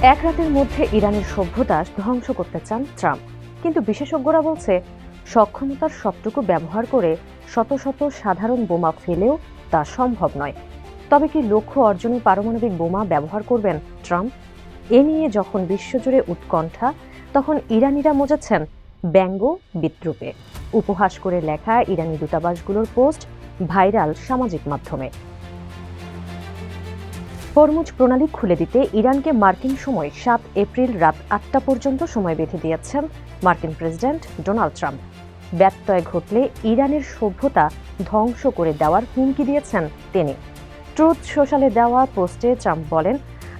এক রাতের মধ্যে ইরানের সভ্যতা ধ্বংস করতে চান ট্রাম্প, কিন্তু বিশেষজ্ঞরা বলছে সক্ষমতার সবটুকু ব্যবহার করে শত শত সাধারণ বোমা ফেলেও তা সম্ভব নয়। তবে কি লক্ষ্য অর্জনে পারমাণবিক বোমা ব্যবহার করবেন ট্রাম্প? এ নিয়ে যখন বিশ্বজুড়ে উৎকণ্ঠা, তখন ইরানিরা মজাচ্ছেন ব্যঙ্গ বিদ্রূপে। উপহাস করে লেখা ইরানি দূতাবাসগুলোর পোস্ট ভাইরাল সামাজিক মাধ্যমে। হরমুজ প্রণালী খুলে দিতে ইরানকে মার্কিন সময় 7 এপ্রিল রাত 8টা পর্যন্ত সময় বেঁধে দিয়েছেন মার্কিন প্রেসিডেন্ট ডোনাল্ড ট্রাম্প। ব্যত্যয় ঘটলে ইরানের সভ্যতা ধ্বংস করে দেওয়ার হুমকি দিয়েছেন তিনি। ট্রুথ সোশ্যালে দেওয়া পোস্টে ট্রাম্প বলেন,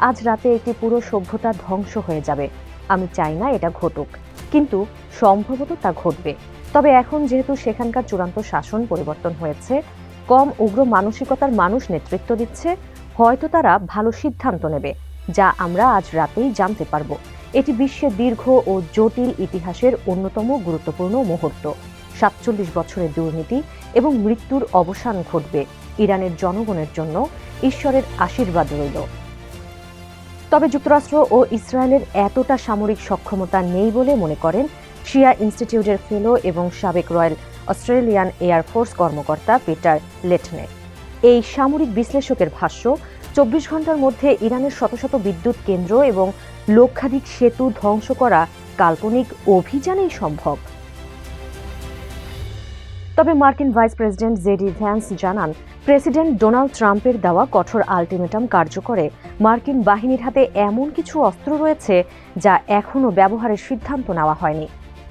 আজ রাতে একটি পুরো সভ্যতা ধ্বংস হয়ে যাবে। আমি চাই না এটা ঘটুক, কিন্তু সম্ভবত তা ঘটবে। তবে এখন যেহেতু সেখানকার চূড়ান্ত শাসন পরিবর্তন হয়েছে, কম উগ্র মানসিকতার মানুষ নেতৃত্ব দিচ্ছে, হয়তো তারা ভালো সিদ্ধান্ত নেবে, যা আমরা আজ রাতেই জানতে পারব। এটি বিশ্বের দীর্ঘ ও জটিল ইতিহাসের অন্যতম গুরুত্বপূর্ণ মুহূর্ত। 47 বছরের দুর্নীতি এবং মৃত্যুর অবসান ঘটবে। ইরানের জনগণের জন্য ঈশ্বরের আশীর্বাদ রইল। তবে যুক্তরাষ্ট্র ও ইসরায়েলের এতটা সামরিক সক্ষমতা নেই বলে মনে করেন শিয়া ইনস্টিটিউটের ফেলো এবং সাবেক রয়্যাল অস্ট্রেলিয়ান এয়ার ফোর্স কর্মকর্তা পিটার লেটনে। এই সামরিক বিশ্লেষকের ভাষ্য, 24 ঘন্টার মধ্যে ইরানের শত শত বিদ্যুৎ কেন্দ্র এবং লক্ষাধিক সেতু ধ্বংস করা কাল্পনিক অভিযানেই সম্ভব। তবে মার্কিন ভাইস প্রেসিডেন্ট জেডি ভ্যান্স জানান, প্রেসিডেন্ট ডোনাল্ড ট্রাম্পের দেওয়া কঠোর আলটিমেটাম কার্যকরে মার্কিন বাহিনীর হাতে এমন কিছু অস্ত্র রয়েছে যা এখনও ব্যবহারের সিদ্ধান্ত নেওয়া হয়নি।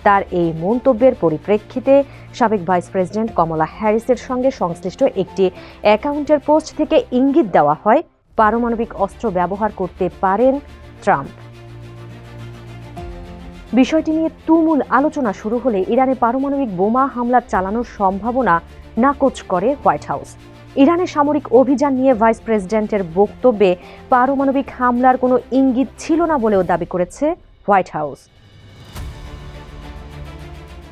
তার এই মন্তব্যের পরিপ্রেক্ষিতে সাবেক ভাইস প্রেসিডেন্ট কমলা হ্যারিসের সঙ্গে সংশ্লিষ্ট একটি অ্যাকাউন্টের পোস্ট থেকে ইঙ্গিত দেওয়া হয় পারমাণবিক অস্ত্র ব্যবহার করতে পারেন ট্রাম্প। বিষয়টি নিয়ে তুমুল আলোচনা শুরু হলে ইরানে পারমাণবিক বোমা হামলা চালানোর সম্ভাবনা নাকচ করে হোয়াইট হাউস। ইরানের সামরিক অভিযান নিয়ে ভাইস প্রেসিডেন্টের বক্তব্যে পারমাণবিক হামলার কোনো ইঙ্গিত ছিল না বলেও দাবি করেছে হোয়াইট হাউস।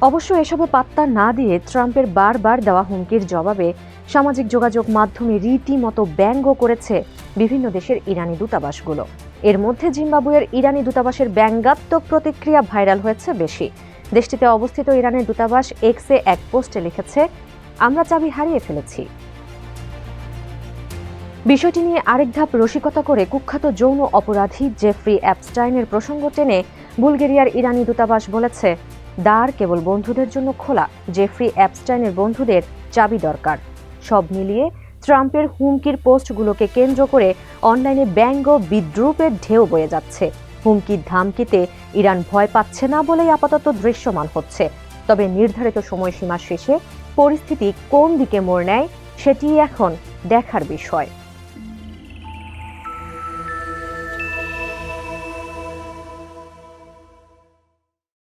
অবশ্য এসবে পাত্তা না দিয়ে ট্রাম্পের বারবার দেওয়া হুমকির জবাবে সামাজিক যোগাযোগ মাধ্যমে রীতিমতো ব্যঙ্গ করেছে বিভিন্ন দেশের ইরানি দূতাবাসগুলো। এর মধ্যে জিম্বাবুয়ের ইরানি দূতাবাসের ব্যঙ্গাত্মক প্রতিক্রিয়া ভাইরাল হয়েছে বেশি। দেশটিতে অবস্থিত ইরানের দূতাবাস এক্সে এক পোস্টে লিখেছে, আমরা চাবি হারিয়ে ফেলেছি। বিষয়টি নিয়ে আরেক ধাপ রসিকতা করে কুখ্যাত যৌন অপরাধী জেফ্রি অ্যাপস্টাইনের প্রসঙ্গ টেনে বুলগেরিয়ার ইরানি দূতাবাস বলেছে, দ্বার কেবল বন্ধুদের জন্য খোলা। জেফ্রি অ্যাপস্টাইনের বন্ধুদের চাবি দরকার। সব মিলিয়ে ট্রাম্পের হুমকির পোস্টগুলোকে কেন্দ্র করে অনলাইনে ব্যঙ্গ বিদ্রূপের ঢেউ বয়ে যাচ্ছে। হুমকির ধামকিতে ইরান ভয় পাচ্ছে না বলেই আপাতত দৃশ্যমান হচ্ছে। তবে নির্ধারিত সময়সীমা শেষে পরিস্থিতি কোন দিকে মোড় নেয় সেটি এখন দেখার বিষয়।